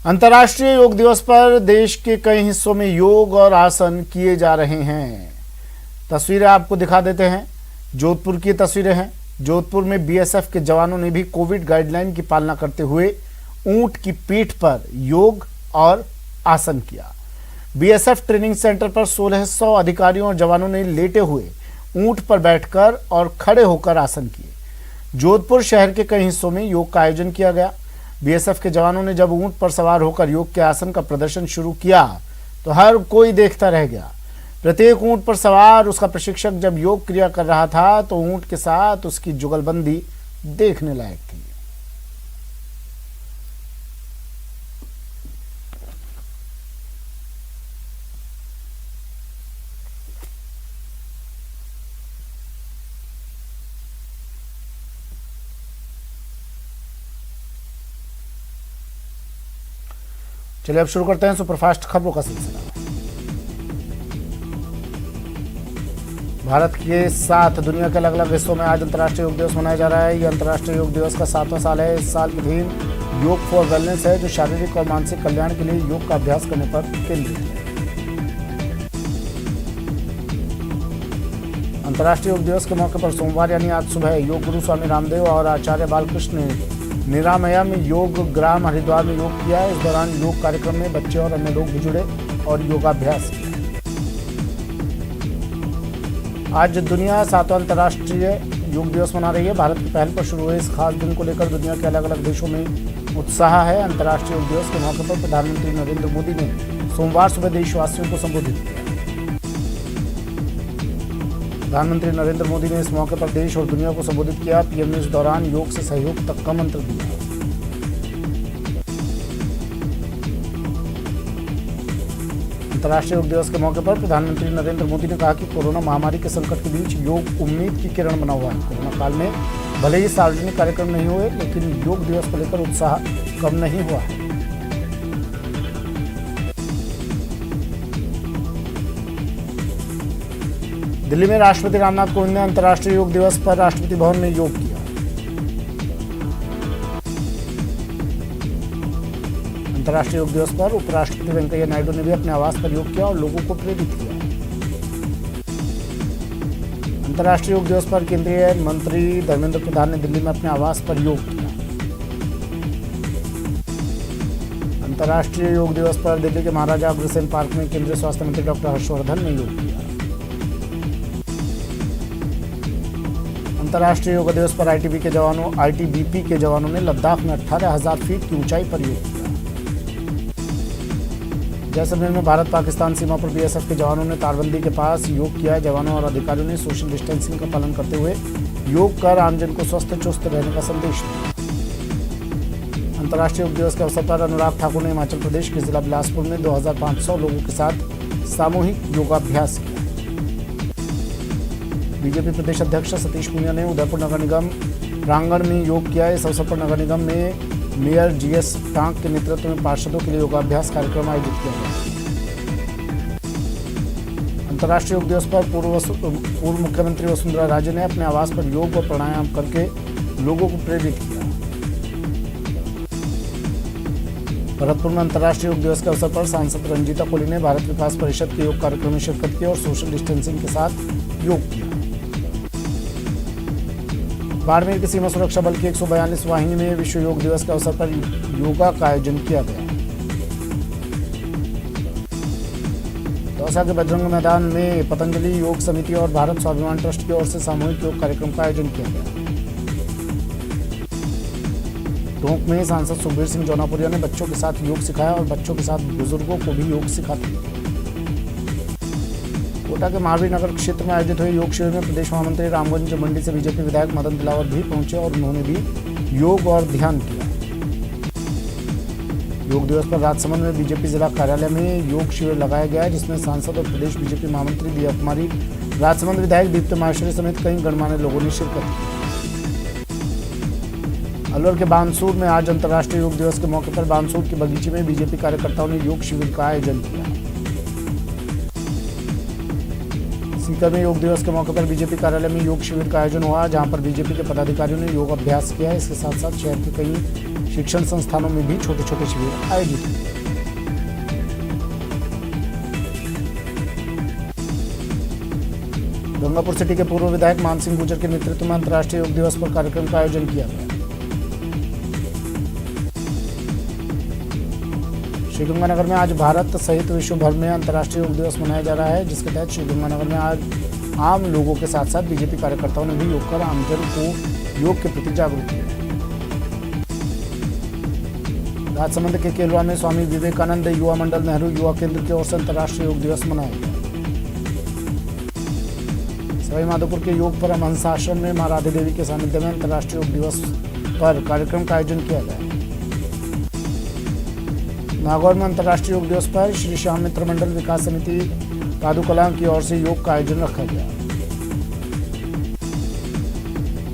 अंतर्राष्ट्रीय योग दिवस पर देश के कई हिस्सों में योग और आसन किए जा रहे हैं। तस्वीरें आपको दिखा देते हैं। जोधपुर की तस्वीरें हैं। जोधपुर में बीएसएफ के जवानों ने भी कोविड गाइडलाइन की पालना करते हुए ऊंट की पीठ पर योग और आसन किया। बीएसएफ ट्रेनिंग सेंटर पर 1600 अधिकारियों और जवानों ने लेटे हुए ऊंट पर बैठकर और खड़े होकर आसन किए। जोधपुर शहर के कई हिस्सों में योग का आयोजन किया गया। बीएसएफ के जवानों ने जब ऊंट पर सवार होकर योग के आसन का प्रदर्शन शुरू किया तो हर कोई देखता रह गया। प्रत्येक ऊंट पर सवार उसका प्रशिक्षक जब योग क्रिया कर रहा था तो ऊंट के साथ उसकी जुगलबंदी देखने लायक थी। चलिए अब शुरू करते हैं सुपरफास्ट खबरों का सिलसिला। भारत के साथ दुनिया के अलग अलग हिस्सों में आज अंतर्राष्ट्रीय योग दिवस मनाया जा रहा है। यह अंतर्राष्ट्रीय योग दिवस का 7वां साल है। इस साल की थीम योग फॉर वेलनेस है, जो शारीरिक और मानसिक कल्याण के लिए योग का अभ्यास करने पर केंद्रित है। अंतर्राष्ट्रीय योग दिवस के मौके पर सोमवार यानी आज सुबह योग गुरु स्वामी रामदेव और आचार्य बालकृष्ण ने निरामया में योग ग्राम हरिद्वार में योग किया। इस दौरान योग कार्यक्रम में बच्चे और अन्य लोग भी जुड़े और योगाभ्यास किया। आज दुनिया 7वां अंतर्राष्ट्रीय योग दिवस मना रही है। भारत की पहल पर शुरू हुए इस खास दिन को लेकर दुनिया के अलग अलग देशों में उत्साह है। अंतर्राष्ट्रीय योग दिवस के मौके पर प्रधानमंत्री नरेंद्र मोदी ने सोमवार सुबह देशवासियों को संबोधित किया। प्रधानमंत्री नरेंद्र मोदी ने इस मौके पर देश और दुनिया को संबोधित किया। पीएम ने इस दौरान योग से सहयोग तक का मंत्र दिया। अंतर्राष्ट्रीय योग दिवस के मौके पर प्रधानमंत्री नरेंद्र मोदी ने कहा कि कोरोना महामारी के संकट के बीच योग उम्मीद की किरण बना हुआ है। कोरोना काल में भले ही सार्वजनिक कार्यक्रम नहीं हुए, लेकिन योग दिवस को लेकर उत्साह कम नहीं हुआ है। दिल्ली में राष्ट्रपति रामनाथ कोविंद ने अंतर्राष्ट्रीय योग दिवस पर राष्ट्रपति भवन में योग किया। अंतर्राष्ट्रीय योग दिवस पर उपराष्ट्रपति वेंकैया नायडू ने भी अपने आवास पर योग किया और लोगों को प्रेरित किया। अंतर्राष्ट्रीय योग दिवस पर केंद्रीय मंत्री धर्मेंद्र प्रधान ने दिल्ली में अपने आवास पर योग किया। अंतर्राष्ट्रीय योग दिवस पर दिल्ली के महाराजा अग्रसेन पार्क में केंद्रीय स्वास्थ्य मंत्री डॉक्टर हर्षवर्धन ने योग किया। अंतर्राष्ट्रीय योग दिवस पर आईटीबीपी के जवानों ने लद्दाख में 18,000 फीट की ऊंचाई पर योग किया। जैसलमेर में भारत पाकिस्तान सीमा पर बीएसएफ के जवानों ने तारबंदी के पास योग किया। जवानों और अधिकारियों ने सोशल डिस्टेंसिंग का पालन करते हुए योग कर आमजन को स्वस्थ चुस्त रहने का संदेश दिया। अंतर्राष्ट्रीय योग दिवस के अवसर पर अनुराग ठाकुर ने हिमाचल प्रदेश के जिला बिलासपुर में 2500 लोगों के साथ सामूहिक योगाभ्यास किया। बीजेपी प्रदेश अध्यक्ष सतीश पूनिया ने उदयपुर नगर निगम प्रांगण में योग किया। इस अवसर पर नगर निगम में मेयर जीएस टांक के नेतृत्व में पार्षदों के लिए योगाभ्यास कार्यक्रम आयोजित किया गया। अंतर्राष्ट्रीय योग दिवस पर पूर्व मुख्यमंत्री वसुंधरा राजे ने अपने आवास पर योग व प्राणायाम करके लोगों को प्रेरित किया। भरतपुर में अंतर्राष्ट्रीय योग दिवस के अवसर पर सांसद रंजीता कोली ने भारत विकास परिषद के योग कार्यक्रम में शिरकत की और सोशल डिस्टेंसिंग के साथ योग किया। बाड़मेर की सीमा सुरक्षा बल की 142 वाहिनी में विश्व योग दिवस के अवसर पर योगा का आयोजन किया गया। दौसा के बजरंग मैदान में पतंजलि योग समिति और भारत स्वाभिमान ट्रस्ट की ओर से सामूहिक योग कार्यक्रम का आयोजन किया गया। टोंक में सांसद सुखबीर सिंह जौनापुरिया ने बच्चों के साथ योग सिखाया और बच्चों के साथ बुजुर्गों को भी योग सिखाते हैं। कोटा के महावीर नगर क्षेत्र में आयोजित हुए योग शिविर में प्रदेश महामंत्री रामगंज मंडी से बीजेपी विधायक मदन दिलावर भी पहुंचे और उन्होंने भी योग और ध्यान किया। योग दिवस पर राजसमंद में बीजेपी जिला कार्यालय में योग शिविर लगाया गया है, जिसमें सांसद और प्रदेश बीजेपी महामंत्री दिया कुमारी, राजसमंद विधायक दीप्त माहेश्वरी समेत कई गणमान्य लोगों ने शिरकत की। अलवर के बानसूर में आज अंतर्राष्ट्रीय योग दिवस के मौके पर बानसूर के बगीचे में बीजेपी कार्यकर्ताओं ने योग शिविर का आयोजन किया। सीकर में योग दिवस के मौके पर बीजेपी कार्यालय में योग शिविर का आयोजन हुआ, जहां पर बीजेपी के पदाधिकारियों ने योग अभ्यास किया। इसके साथ साथ शहर के कई शिक्षण संस्थानों में भी छोटे छोटे शिविर आयोजित हुए। गंगापुर सिटी के पूर्व विधायक मान सिंह गुर्जर के नेतृत्व में अंतर्राष्ट्रीय योग दिवस पर कार्यक्रम का आयोजन किया गया। श्रीगंगानगर में आज भारत सहित विश्व भर में अंतर्राष्ट्रीय योग दिवस मनाया जा रहा है, जिसके तहत श्रीगंगानगर में आज आम लोगों के साथ साथ बीजेपी कार्यकर्ताओं ने भी योग कर आमजन को योग के प्रति जागरूक किया। राजसमंद के केलवा में स्वामी विवेकानंद युवा मंडल नेहरू युवा केंद्र की ओर से अंतर्राष्ट्रीय योग दिवस मनाया गया। सवाई माधोपुर के योग परमहंस आश्रम में मां राधे देवी के सानिध्य में अंतर्राष्ट्रीय योग दिवस पर कार्यक्रम का आयोजन किया गया। नागौर में अंतर्राष्ट्रीय योग दिवस पर श्री श्याम मित्र मंडल विकास समिति पादुकला की ओर से योग का आयोजन रखा गया।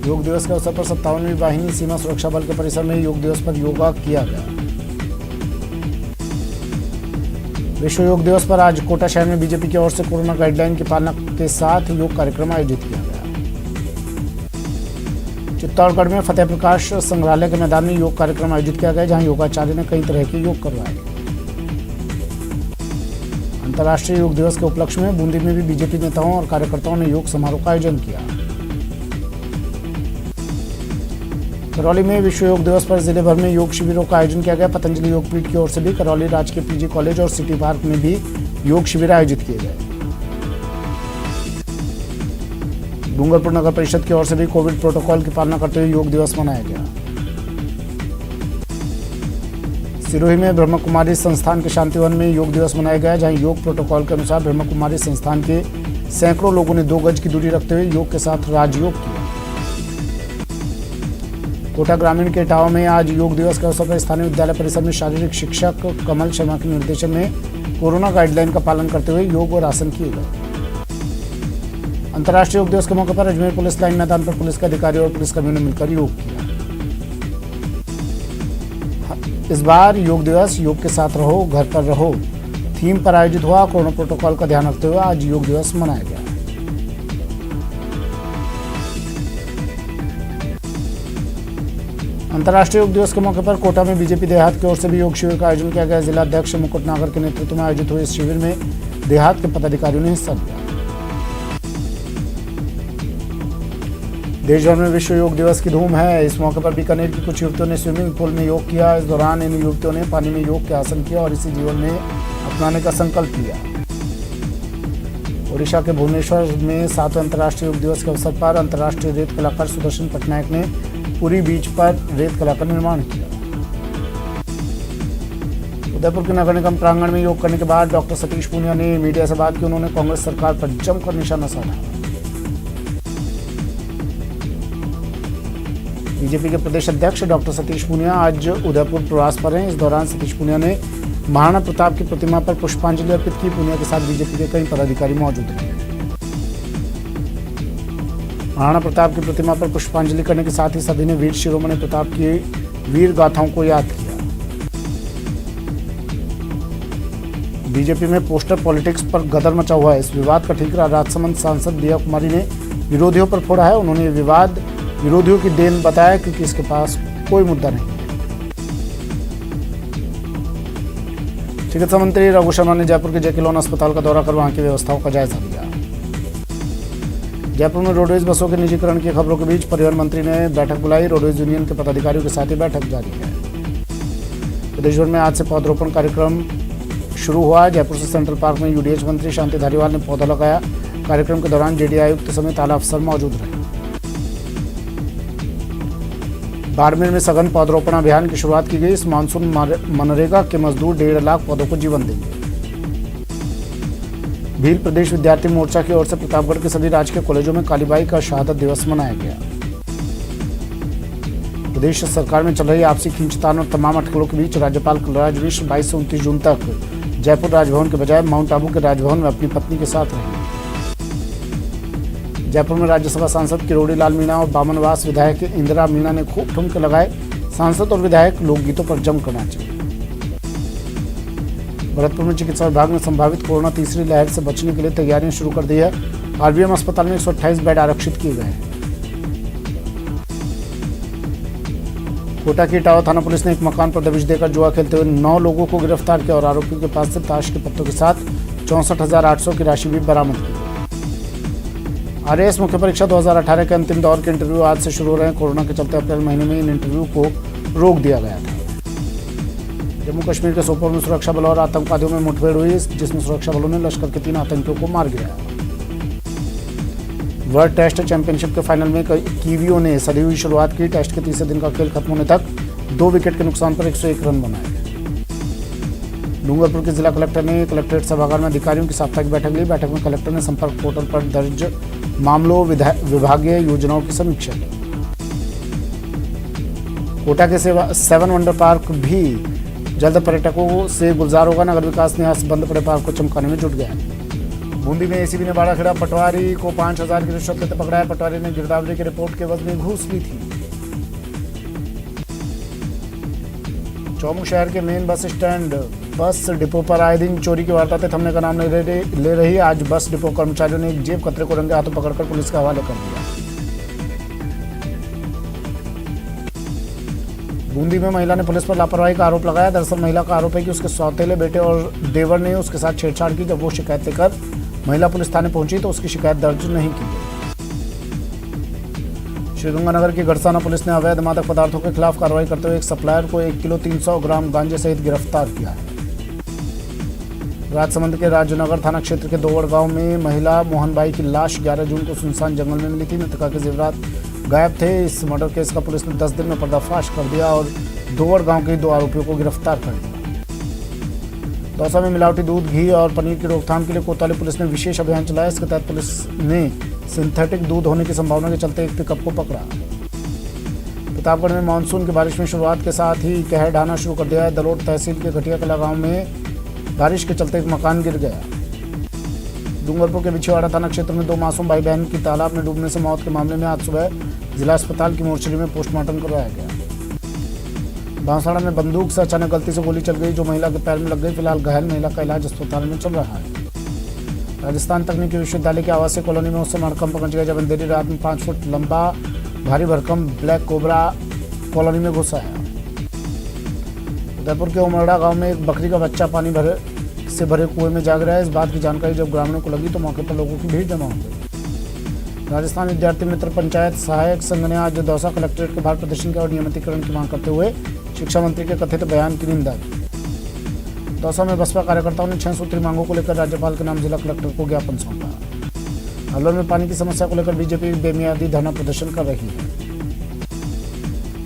योग दिवस के अवसर पर 57वीं वाहिनी सीमा सुरक्षा बल के परिसर में योग दिवस पर योगा किया गया। विश्व योग दिवस पर आज कोटा शहर में बीजेपी की ओर से कोरोना गाइडलाइन की पालना के साथ योग कार्यक्रम आयोजित किया गया। चित्तौड़गढ़ में फतेह प्रकाश संग्रहालय के मैदान में योग कार्यक्रम आयोजित किया गया, जहां योगाचार्य ने कई तरह के योग करवाए। अंतर्राष्ट्रीय योग दिवस के उपलक्ष्य में बूंदी में भी बीजेपी नेताओं और कार्यकर्ताओं ने योग समारोह का आयोजन किया। करौली में विश्व योग दिवस पर जिले भर में योग शिविरों का आयोजन किया गया। पतंजलि योग पीठ की ओर से भी करौली राजकीय पीजी कॉलेज और सिटी पार्क में भी योग शिविर आयोजित किए गए। डूंगरपुर नगर परिषद की ओर से भी कोविड प्रोटोकॉल की पालना करते हुए योग दिवस मनाया गया। सिरोही में ब्रह्म कुमारी संस्थान के शांतिवन में योग दिवस मनाया गया, जहां योग प्रोटोकॉल के अनुसार ब्रह्म कुमारी संस्थान के सैकड़ों लोगों ने 2 गज की दूरी रखते हुए योग के साथ राजयोग किया। कोटा ग्रामीण के इटावा में आज योग दिवस के अवसर पर स्थानीय विद्यालय परिसर में शारीरिक शिक्षक कमल शर्मा के निर्देशन में कोरोना गाइडलाइन का पालन करते हुए योग और आसन किए गए। अंतर्राष्ट्रीय योग दिवस के मौके पर अजमेर पुलिस लाइन मैदान पर पुलिस के अधिकारियों और पुलिसकर्मियों ने मिलकर योग किया। इस बार योग दिवस योग के साथ रहो घर पर रहो थीम पर आयोजित हुआ। कोरोना प्रोटोकॉल का ध्यान रखते हुए आज योग दिवस मनाया गया। अंतर्राष्ट्रीय योग दिवस के मौके पर कोटा में बीजेपी देहात की ओर से भी योग शिविर का आयोजन किया गया। जिला अध्यक्ष मुकुट नागर के नेतृत्व में आयोजित हुए इस शिविर में देहात के पदाधिकारियों ने हिस्सा लिया। देश भर में विश्व योग दिवस की धूम है। इस मौके पर बीकानेर की कुछ युवतियों ने स्विमिंग पूल में योग किया। इस दौरान इन युवतियों ने पानी में योग के आसन किया और इसी जीवन में अपनाने का संकल्प लिया। ओडिशा के भुवनेश्वर में 7वें अंतर्राष्ट्रीय योग दिवस के अवसर पर अंतर्राष्ट्रीय रेत कलाकार सुदर्शन पटनायक ने पुरी बीच पर रेत कला का निर्माण किया। उदयपुर के नगर निगम प्रांगण में योग करने के बाद डॉक्टर सतीश पूनिया ने मीडिया से बात की। उन्होंने कांग्रेस सरकार पर जमकर निशाना साधा। बीजेपी के प्रदेश अध्यक्ष डॉक्टर सतीश पूनिया आज उदयपुर प्रवास पर हैं। इस दौरान सतीश पूनिया ने महाराणा प्रताप की प्रतिमा पर पुष्पांजलि अर्पित की। पूनिया के साथ बीजेपी के कई पदाधिकारी मौजूद रहे। महाराणा प्रताप की प्रतिमा पर पुष्पांजलि करने के साथ ही सभी ने वीर शिरोमणि प्रताप की वीर गाथाओं को याद किया। बीजेपी में पोस्टर पॉलिटिक्स पर गदर मचा हुआ है। इस विवाद का ठीकरा राजसमंद सांसद दिया कुमारी ने विरोधियों पर फोड़ा है। उन्होंने ये विवाद विरोधियों की देन बताया, क्योंकि इसके पास कोई मुद्दा नहीं है। चिकित्सा मंत्री रघु शर्मा ने जयपुर के जेके लोन अस्पताल का दौरा कर वहां की व्यवस्थाओं का जायजा लिया। जयपुर में रोडवेज बसों के निजीकरण की खबरों के बीच परिवहन मंत्री ने बैठक बुलाई। रोडवेज यूनियन के पदाधिकारियों के साथ ही बैठक जारी है। प्रदेश भर में आज से पौधरोपण कार्यक्रम शुरू हुआ। जयपुर से सेंट्रल पार्क में यूडीएच मंत्री शांति धारीवाल ने पौधा लगाया। कार्यक्रम के दौरान जेडीए आयुक्त समेत आला अफसर मौजूद रहे। बाड़मेर में सघन पौधरोपण अभियान की शुरुआत की गई। इस मानसून मनरेगा के मजदूर 1.5 लाख पौधों को जीवन देंगे। भील प्रदेश विद्यार्थी मोर्चा की ओर से प्रतापगढ़ के सभी राजकीय कॉलेजों में कालीबाई का शहादत दिवस मनाया गया। प्रदेश सरकार में चल रही आपसी खींचतान और तमाम अटकलों के बीच राज्यपाल कलराज मिश्र 22 से 29 जून तक जयपुर राजभवन के बजाय माउंट आबू के राजभवन में अपनी पत्नी के साथ रहेंगे। जयपुर में राज्यसभा सांसद किरोड़ी लाल मीणा और बामनवास विधायक इंदिरा मीणा ने खूब ठुमके लगाए। सांसद और विधायक लोकगीतों पर जमकर नाचे। भरतपुर में चिकित्सा विभाग ने संभावित कोरोना तीसरी लहर से बचने के लिए तैयारियां शुरू कर दी है। आरबीएम अस्पताल में 128 बेड आरक्षित किए गए हैं। कोटा की इटावा थाना पुलिस ने एक मकान पर दबिश देकर जुआ खेलते हुए 9 लोगों को गिरफ्तार किया और आरोपी के पास से ताश के पत्तों के साथ 64,800 की राशि भी बरामद की। आरएएस मुख्य परीक्षा 2018 के अंतिम दौर के इंटरव्यू आज से शुरू हो रहे हैं। कोरोना के चलते अप्रैल महीने में इन इंटरव्यू को रोक दिया गया था। जम्मू कश्मीर के सोपोर में सुरक्षा बलों और आतंकवादियों में मुठभेड़ हुई, जिसमें सुरक्षा बलों ने लश्कर के 3 आतंकियों को मार गिराया। वर्ल्ड टेस्ट चैंपियनशिप के फाइनल में कीवियों ने सधी हुई शुरुआत की। टेस्ट के तीसरे दिन का खेल खत्म होने तक 2 विकेट के नुकसान पर 101 रन बनाए। डूंगरपुर के जिला कलेक्टर ने कलेक्ट्रेट सभागार में अधिकारियों की साप्ताहिक बैठक ली। बैठक में कलेक्टर ने संपर्क पोर्टल पर दर्ज मामलों विभागीय योजनाओं की समीक्षा की। कोटा के 7 वंडर पार्क भी जल्द पर्यटकों से गुलजार होगा। नगर विकास न्यास बंद पड़े पार्क को चमकाने में जुट गया है। बूंदी में एसीबी ने बाड़ाखेड़ा पटवारी को 5,000 की रिश्वत लेते पकड़ा है। पटवारी ने गिरदावरी की रिपोर्ट के एवज में घूस ली थी। चौमू शहर के main bus stand bus depot पर आए दिन चोरी की वारदातें थमने का नाम ले रही। आज बस डिपो कर्मचारियों ने एक जेब कतरे को रंगे हाथों पकड़कर पुलिस के हवाले कर दिया। बूंदी में महिला ने पुलिस पर लापरवाही का आरोप लगाया। दरअसल महिला का आरोप है कि उसके सौतेले बेटे और देवर ने उसके साथ छेड़छाड़ की। जब वो शिकायत लेकर महिला पुलिस थाने पहुंची तो उसकी शिकायत दर्ज नहीं की गई। श्रीगंगानगर की गढ़साना पुलिस ने अवैध मादक पदार्थों के खिलाफ कार्रवाई करते हुए एक सप्लायर को 1 किलो 300 ग्राम गांजे सहित गिरफ्तार किया है। राजसमंद के राजनगर थाना क्षेत्र के दोवड़ गांव में महिला मोहनबाई की लाश 11 जून को सुनसान जंगल में मिली थी। मृतका के जेवरात गायब थे। इस मर्डर केस का पुलिस ने 10 दिन में पर्दाफाश कर दिया और दोवड़ गांव के 2 आरोपियों को गिरफ्तार कर लिया। दौसा में मिलावटी दूध, घी और पनीर की रोकथाम के लिए कोतवाली पुलिस ने विशेष अभियान चलाया। इसके तहत पुलिस ने सिंथेटिक दूध होने की संभावना के चलते एक पिकअप को पकड़ा। प्रतापगढ़ में मानसून की बारिश में शुरुआत के साथ ही कहर ढाना शुरू कर दिया है। दलोट तहसील के घटिया कला गांव में बारिश के चलते एक मकान गिर गया। डूंगरपुर के बिछवाड़ा थाना क्षेत्र में 2 मासूम भाई बहन की तालाब में डूबने से मौत के मामले में आज सुबह जिला अस्पताल की मोर्चरी में पोस्टमार्टम करवाया गया। बांसवाड़ा में बंदूक से अचानक गलती से गोली चल गई, जो महिला के पैर में लग गई। फिलहाल घायल महिला का इलाज अस्पताल में चल रहा है। राजस्थान तकनीकी विश्वविद्यालय के आवासीय कॉलोनी में उस समय हड़कंप मच गया जब अंधेरी रात में 5 फुट लंबा भारी भरकम ब्लैक कोबरा कॉलोनी में घुस आया। उदयपुर के उमरड़ा गांव में एक बकरी का बच्चा पानी से भरे कुएं में जाग रहा है। इस बात की जानकारी जब ग्रामीणों को लगी तो मौके पर लोगों की भीड़ जमा हो गई। राजस्थान विद्यार्थी मित्र पंचायत सहायक संघ ने आज दौसा कलेक्ट्रेट के बाहर प्रदर्शन किया और नियमितीकरण की मांग करते हुए शिक्षा मंत्री के कथित बयान की निंदा की। दौसा में बसपा कार्यकर्ताओं ने 6 सूत्री मांगों को लेकर राज्यपाल के नाम जिला कलेक्टर को ज्ञापन सौंपा। अलवर में पानी की समस्या को लेकर बीजेपी बेमियादी धरना प्रदर्शन कर रही है।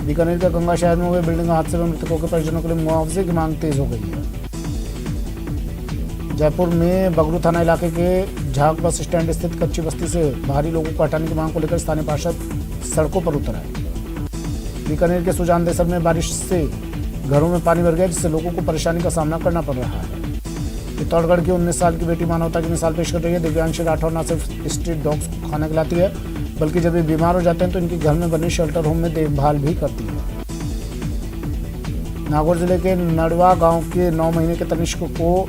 बीकानेर के गंगा शहर में हुए बिल्डिंग हादसे में मृतकों के परिजनों के लिए मुआवजे की मांग तेज हो गई है। जयपुर में बगरू थाना इलाके के झाक बस स्टैंड स्थित कच्ची बस्ती से बाहरी लोगों को हटाने की मांग को लेकर स्थानीय पार्षद सड़कों पर उतर आए। बीकानेर के सुजान देसर में बारिश से घरों में पानी भर गया, जिससे लोगों को परेशानी का सामना करना पड़ रहा है। चित्तौड़गढ़ की 19 साल की बेटी मानवता की मिसाल पेश कर रही है। दिव्यांशी राठौर न सिर्फ स्ट्रीट डॉग्स को खाना खिलाती है, बल्कि जब ये बीमार हो जाते हैं तो इनकी घर में बने शेल्टर होम में देखभाल भी करती है। नागौर जिले के नड़वा गांव के 9 महीने के तनिष्क को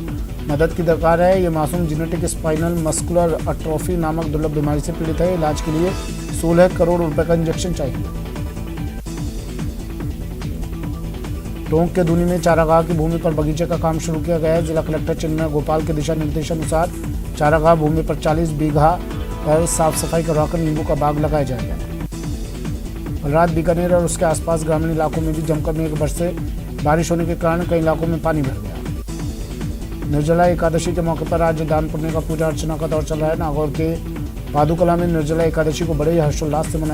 मदद की दरकार है। ये मासूम जेनेटिक स्पाइनल मस्कुलर अट्रोफी नामक दुर्लभ बीमारी से पीड़ित है। इलाज के लिए 16 करोड़ रुपए का इंजेक्शन चाहिए। टोंक के दूनी में चारागाह की भूमि पर बगीचे का काम शुरू किया गया है। जिला कलेक्टर चिन्मय गोपाल के दिशा निर्देशानुसार चारागाह भूमि पर 40 बीघा पर साफ सफाई करवाकर नींबू का बाग लगाया जाएगा। कल रात बीकानेर और उसके आसपास ग्रामीण इलाकों में भी जमकर मेघ बरसे। बारिश होने के कारण कई इलाकों में पानी भर गया। निर्जला एकादशी के मौके पर आज दान पुण्य का पूजा अर्चना का दौर चल रहा है। नागौर के पादुकला में निर्जला एकादशी को बड़े हर्षोल्लास से मनाया